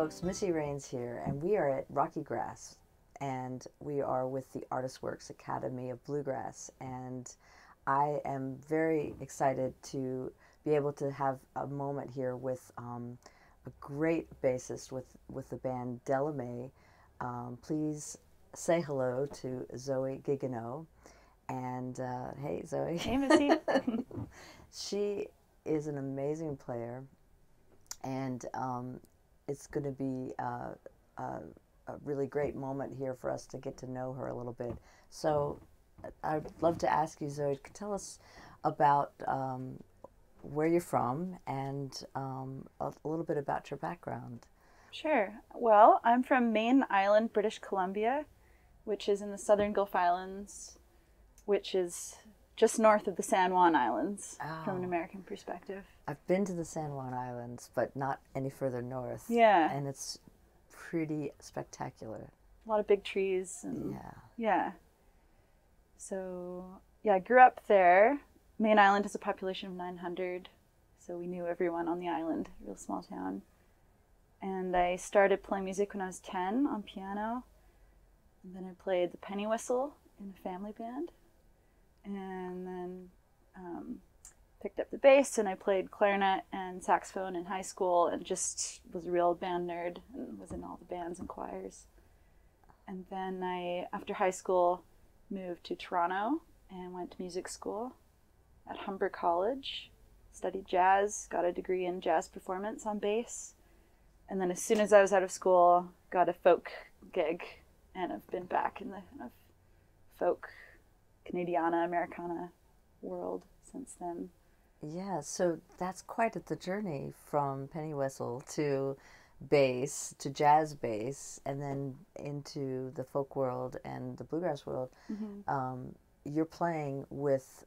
folks, Missy Rains here, and we are at RockyGrass, and we are with the ArtistWorks Academy of Bluegrass, and I am very excited to be able to have a moment here with a great bassist with the band Delamay. Please say hello to Zoe Guigueno, and hey Zoe. Hey Missy. She is an amazing player, and it's going to be a really great moment here for us to get to know her a little bit. So I'd love to ask you, Zoe, tell us about where you're from and a little bit about your background. Sure. Well, I'm from Main Island, British Columbia, which is in the Southern Gulf Islands, which is just north of the San Juan Islands from an American perspective. I've been to the San Juan Islands, but not any further north. Yeah. And it's pretty spectacular. A lot of big trees. And, yeah. Yeah. So, yeah, I grew up there. Main Island has a population of 900, so we knew everyone on the island, real small town. And I started playing music when I was 10 on piano. And then I played the penny whistle in a family band. And then picked up the bass, and I played clarinet and saxophone in high school, and just was a real band nerd and was in all the bands and choirs. And then I, after high school, moved to Toronto and went to music school at Humber College, studied jazz, got a degree in jazz performance on bass. And then as soon as I was out of school, got a folk gig, and I've been back in the kind of folk Canadiana, Americana world since then. Yeah, so that's quite the journey from penny whistle to bass, to jazz bass, and then into the folk world and the bluegrass world. Mm-hmm. You're playing with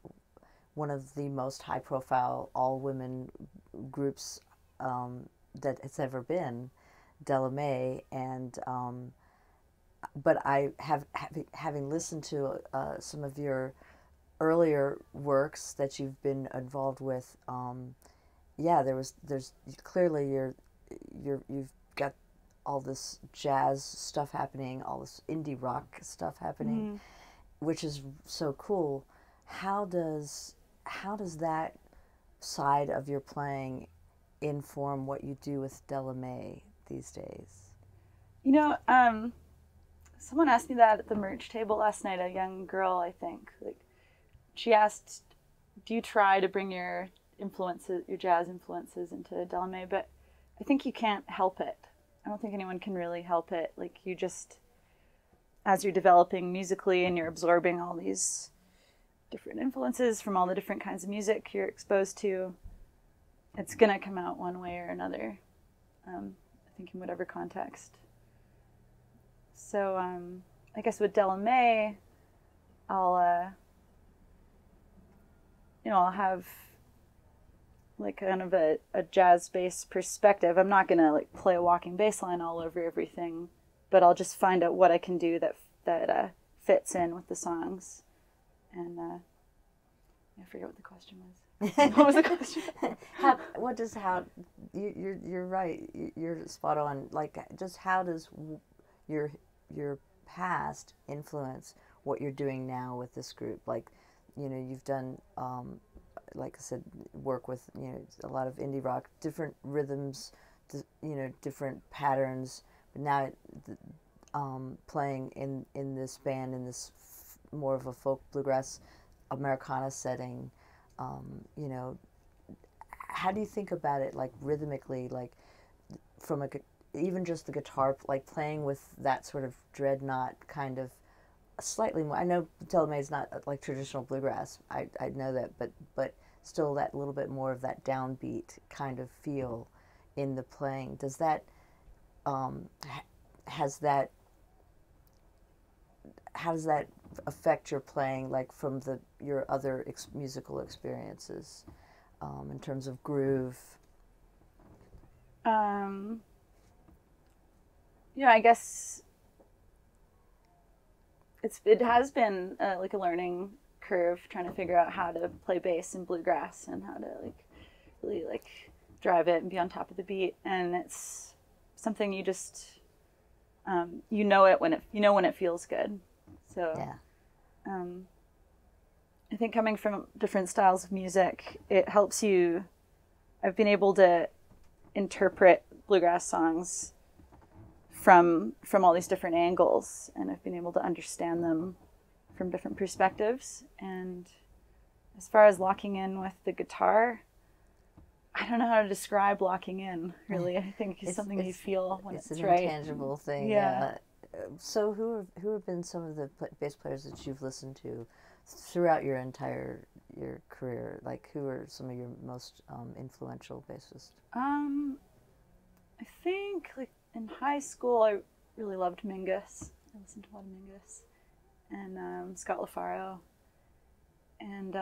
one of the most high-profile all-women groups that it's ever been, Delamay, and but I having listened to some of your earlier works that you've been involved with, yeah, there's clearly you've got all this jazz stuff happening, all this indie rock stuff happening, which is so cool. How does that side of your playing inform what you do with Delamay these days? You know, someone asked me that at the merch table last night, a young girl, I think. Like, she asked, do you try to bring your influences, your jazz influences into Delamay? But I think you can't help it. I don't think anyone can really help it. Like, you just, as you're developing musically and you're absorbing all these different influences from all the different kinds of music you're exposed to, it's going to come out one way or another, I think in whatever context. So I guess with Delamay, I'll have like kind of a jazz bass perspective. I'm not going to like play a walking bass line all over everything, but I'll just find out what I can do that fits in with the songs. And I forget what the question was. What was the question? You're right. You're spot on. Like, just how does your past influence what you're doing now with this group? Like, you know, you've done, like I said, work with, you know, a lot of indie rock, different rhythms, you know, different patterns. But now, playing in this band, in this more of a folk bluegrass Americana setting, you know, how do you think about it, like rhythmically, like from even just the guitar, like playing with that sort of dreadnought kind of slightly more? I know Delamay is not like traditional bluegrass. I know that, but still that little bit more of that downbeat kind of feel in the playing. Does that how does that affect your playing, like from your other musical experiences, in terms of groove? Yeah, I guess it has been like a learning curve, trying to figure out how to play bass in bluegrass and how to like really like drive it and be on top of the beat. And it's something you just you know it when it feels good. So Yeah. I think coming from different styles of music, it helps you. I've been able to interpret bluegrass songs from all these different angles, and I've been able to understand them from different perspectives. And as far as locking in with the guitar, I don't know how to describe locking in, really. I think it's something you feel when it's right. It's an intangible thing. Yeah. So who have been some of the bass players that you've listened to throughout your career? Like, who are some of your most influential bassists? I think, like, in high school, I really loved Mingus. I listened to a lot of Mingus. And Scott LaFaro. And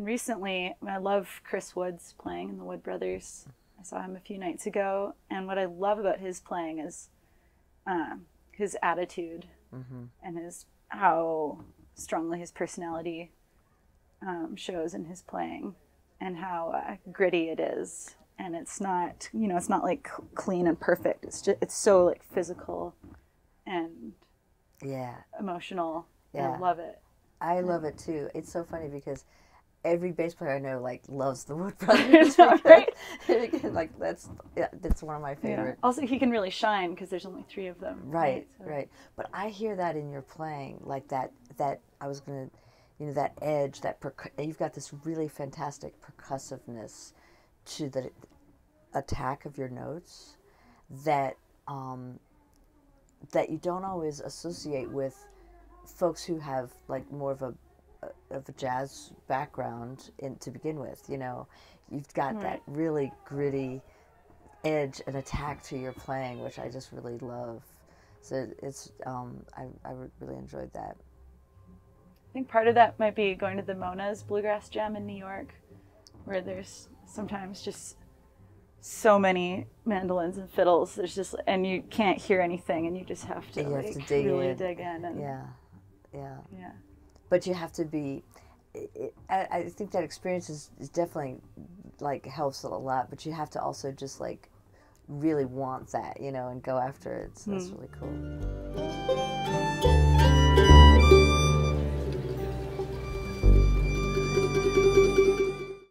recently, I love Chris Wood's playing in the Wood Brothers. I saw him a few nights ago, and what I love about his playing is his attitude and how strongly his personality shows in his playing, and how gritty it is. And it's not, it's not like clean and perfect. It's so like physical and emotional. Yeah, I love it. I love it too. It's so funny because every bass player I know like loves the Wood Brothers. Right? Like that's one of my favorite. Yeah. Also, he can really shine because there's only 3 of them. Right. But I hear that in your playing, like that I was gonna, that edge, you've got this really fantastic percussiveness to the attack of your notes that you don't always associate with folks who have like more of a jazz background to begin with. You've got that really gritty edge and attack to your playing, which I just really love. So it's I really enjoyed that. I think part of that might be going to the Mona's Bluegrass Jam in New York, where there's sometimes just so many mandolins and fiddles. There's just, and you can't hear anything, and you just have to really dig in. And yeah. But you have to be. I think that experience is definitely like helps a lot. But you have to also just like really want that, and go after it. So that's really cool.